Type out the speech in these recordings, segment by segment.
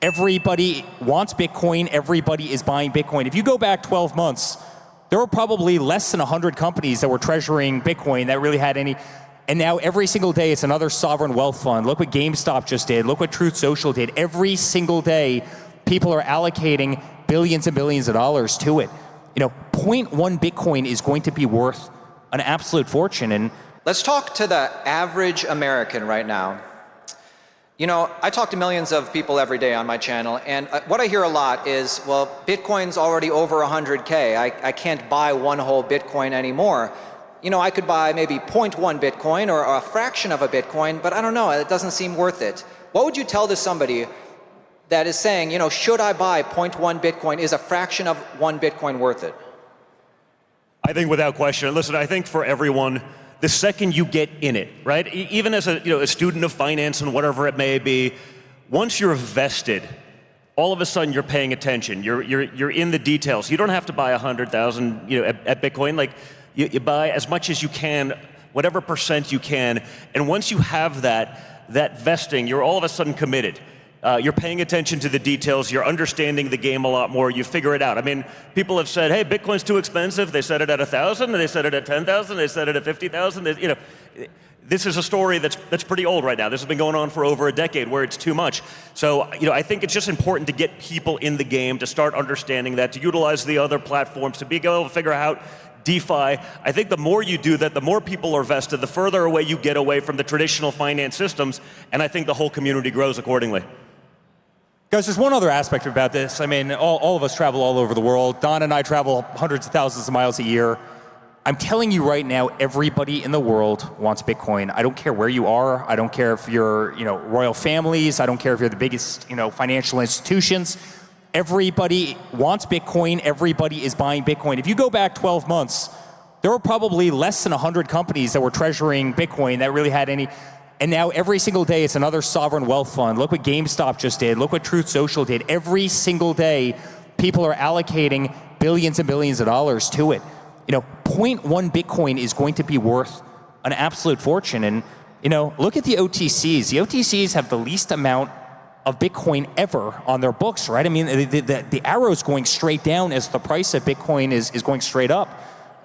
Everybody wants Bitcoin. Everybody is buying Bitcoin. If you go back 12 months, there were probably less than 100 companies that were treasuring Bitcoin that really had any. And now every single day it's another sovereign wealth fund. Look what GameStop just did. Look what Truth Social did. Every single day, people are allocating billions and billions of dollars to it. You know, 0.1 Bitcoin is going to be worth an absolute fortune. And let's talk to the average American right now. You know, I talk to millions of people every day on my channel, and what I hear a lot is, well, Bitcoin's already over 100K. I can't buy one whole Bitcoin anymore. You know, I could buy maybe 0.1 Bitcoin or a fraction of a Bitcoin, but I don't know, it doesn't seem worth it. What would you tell to somebody that is saying, you know, should I buy 0.1 Bitcoin? Is a fraction of one Bitcoin worth it? I think without question. Listen, I think for everyone, the second you get in it, right? Even as a student of finance and whatever it may be, once you're vested, all of a sudden you're paying attention. You're in the details. You don't have to buy 100,000 at Bitcoin. Like you buy as much as you can, whatever percent you can, and once you have that vesting, you're all of a sudden committed. You're paying attention to the details, you're understanding the game a lot more, you figure it out. I mean, people have said, hey, Bitcoin's too expensive. They said it at 1,000, they said it at 10,000, they said it at 50,000. You know, this is a story that's pretty old right now. This has been going on for over a decade where it's too much. So, you know, I think it's just important to get people in the game, to start understanding that, to utilize the other platforms, to be able to figure out DeFi. I think the more you do that, the more people are vested, the further away you get away from the traditional finance systems, and I think the whole community grows accordingly. Guys, there's one other aspect about this. I mean, all of us travel all over the world. Don and I travel hundreds of thousands of miles a year. I'm telling you right now, everybody in the world wants Bitcoin. I don't care where you are. I don't care if you're, royal families. I don't care if you're the biggest, financial institutions. Everybody wants Bitcoin. Everybody is buying Bitcoin. If you go back 12 months, there were probably less than 100 companies that were treasuring Bitcoin that really had any. And now every single day it's another sovereign wealth fund. Look what GameStop just did. Look what Truth Social did. Every single day, people are allocating billions and billions of dollars to it. 0.1 Bitcoin is going to be worth an absolute fortune. And, look at the OTCs. The OTCs have the least amount of Bitcoin ever on their books, right? I mean, the arrow's going straight down as the price of Bitcoin is going straight up.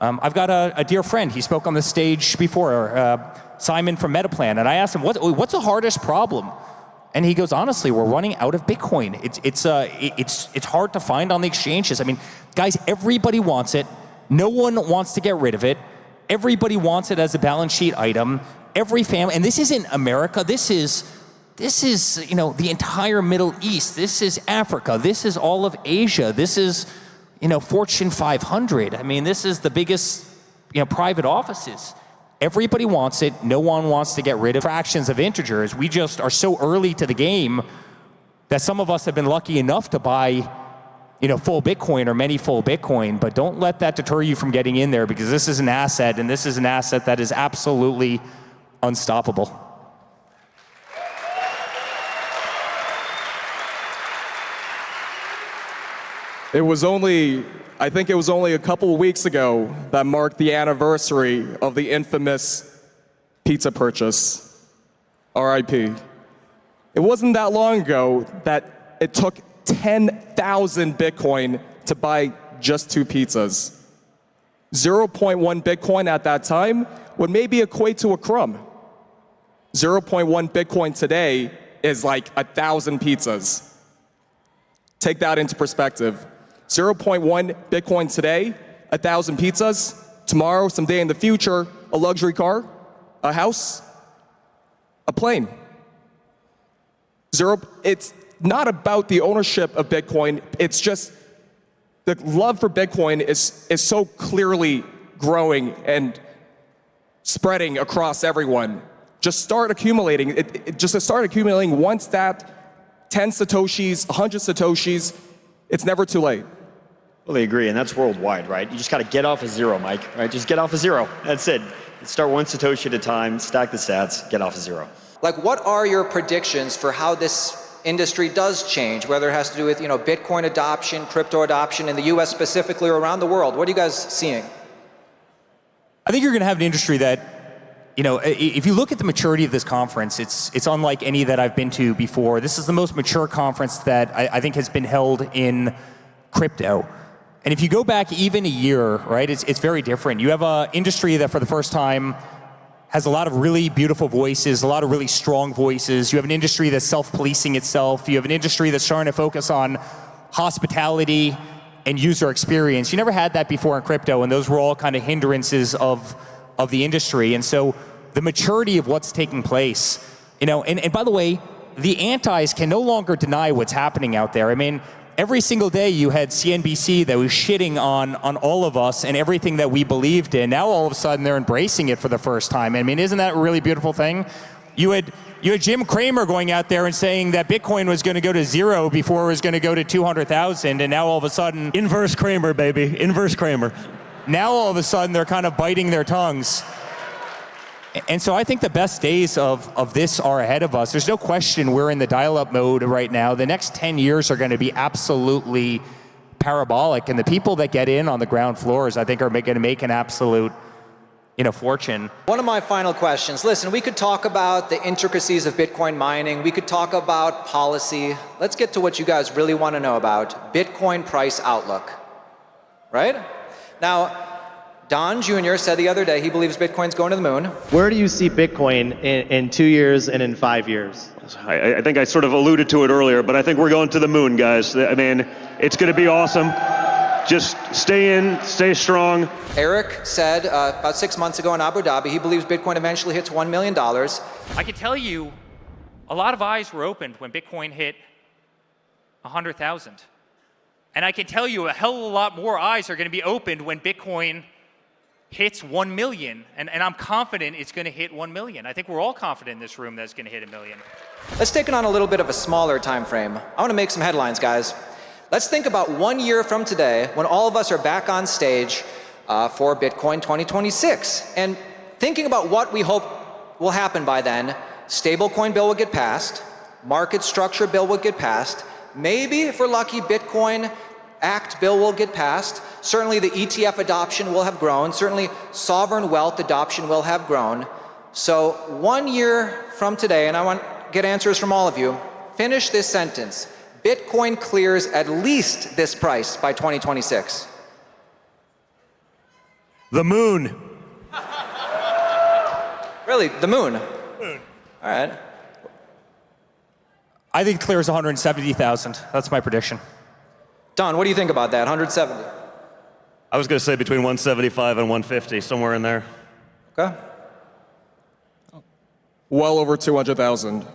I've got a dear friend. He spoke on the stage before, Simon from Metaplan, and I asked him, what's the hardest problem? And he goes, honestly, we're running out of Bitcoin. It's hard to find on the exchanges. I mean, guys, everybody wants it. No one wants to get rid of it. Everybody wants it as a balance sheet item. Every family, and this isn't America. This is the entire Middle East. This is Africa. This is all of Asia. This is Fortune 500. I mean, this is the biggest private offices. Everybody wants it. No one wants to get rid of fractions of integers. We just are so early to the game that some of us have been lucky enough to buy, full Bitcoin or many full Bitcoin. But don't let that deter you from getting in there, because this is an asset, and this is an asset that is absolutely unstoppable. I think it was only a couple of weeks ago that marked the anniversary of the infamous pizza purchase, RIP. It wasn't that long ago that it took 10,000 Bitcoin to buy just 2 pizzas. 0.1 Bitcoin at that time would maybe equate to a crumb. 0.1 Bitcoin today is like 1,000 pizzas. Take that into perspective. 0.1 Bitcoin today, 1,000 pizzas. Tomorrow, someday in the future, a luxury car, a house, a plane. It's not about the ownership of Bitcoin. It's just the love for Bitcoin is so clearly growing and spreading across everyone. Just start accumulating. Just start accumulating. Once that 10 Satoshis, 100 Satoshis, it's never too late. Totally agree, and that's worldwide, right? You just got to get off of zero, Mike, right? Just get off of zero. That's it. Start one Satoshi at a time, stack the sats, get off of zero. Like, what are your predictions for how this industry does change, whether it has to do with, Bitcoin adoption, crypto adoption in the US specifically, or around the world? What are you guys seeing? I think you're going to have an industry that, if you look at the maturity of this conference, it's unlike any that I've been to before. This is the most mature conference that I think has been held in crypto. And if you go back even a year, right, it's very different. You have an industry that for the first time has a lot of really beautiful voices, a lot of really strong voices. You have an industry that's self-policing itself. You have an industry that's starting to focus on hospitality and user experience. You never had that before in crypto, and those were all kind of hindrances of the industry. And so the maturity of what's taking place, and by the way, the antis can no longer deny what's happening out there. I mean, every single day you had CNBC that was shitting on all of us and everything that we believed in. Now all of a sudden they're embracing it for the first time. I mean, isn't that a really beautiful thing? You had Jim Cramer going out there and saying that Bitcoin was going to go to 0 before it was going to go to 200,000, and now all of a sudden... Inverse Cramer, baby. Inverse Cramer. Now all of a sudden they're kind of biting their tongues. And so I think the best days of this are ahead of us. There's no question we're in the dial-up mode right now. The next 10 years are going to be absolutely parabolic, and the people that get in on the ground floors, I think, are going to make an absolute fortune. One of my final questions. Listen, we could talk about the intricacies of Bitcoin mining. We could talk about policy. Let's get to what you guys really want to know about: Bitcoin price outlook. Right? Now, Don Jr. said the other day he believes Bitcoin's going to the moon. Where do you see Bitcoin in 2 years and in 5 years? I think I sort of alluded to it earlier, but I think we're going to the moon, guys. I mean, it's going to be awesome. Just stay in, stay strong. Eric said about 6 months ago in Abu Dhabi, he believes Bitcoin eventually hits $1 million. I can tell you, a lot of eyes were opened when Bitcoin hit 100,000. And I can tell you a hell of a lot more eyes are going to be opened when Bitcoin hits 1 million. And I'm confident it's going to hit 1 million. I think we're all confident in this room that it's going to hit 1 million. Let's take it on a little bit of a smaller time frame. I want to make some headlines, guys. Let's think about 1 year from today when all of us are back on stage for Bitcoin 2026. And thinking about what we hope will happen by then: stablecoin bill will get passed, market structure bill will get passed, maybe, if we're lucky, Bitcoin Act bill will get passed. Certainly the ETF adoption will have grown. Certainly sovereign wealth adoption will have grown. So 1 year from today, and I want to get answers from all of you, finish this sentence: Bitcoin clears at least this price by 2026. The moon. Really, the moon? Moon. All right. I think it clears 170,000. That's my prediction. Don, what do you think about that? 170? I was going to say between 175 and 150, somewhere in there. Okay. Well over 200,000.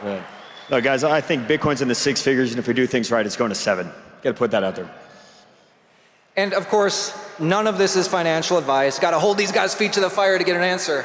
Right. No, guys, I think Bitcoin's in the 6 figures, and if we do things right, it's going to 7. Got to put that out there. And of course, none of this is financial advice. Got to hold these guys' feet to the fire to get an answer.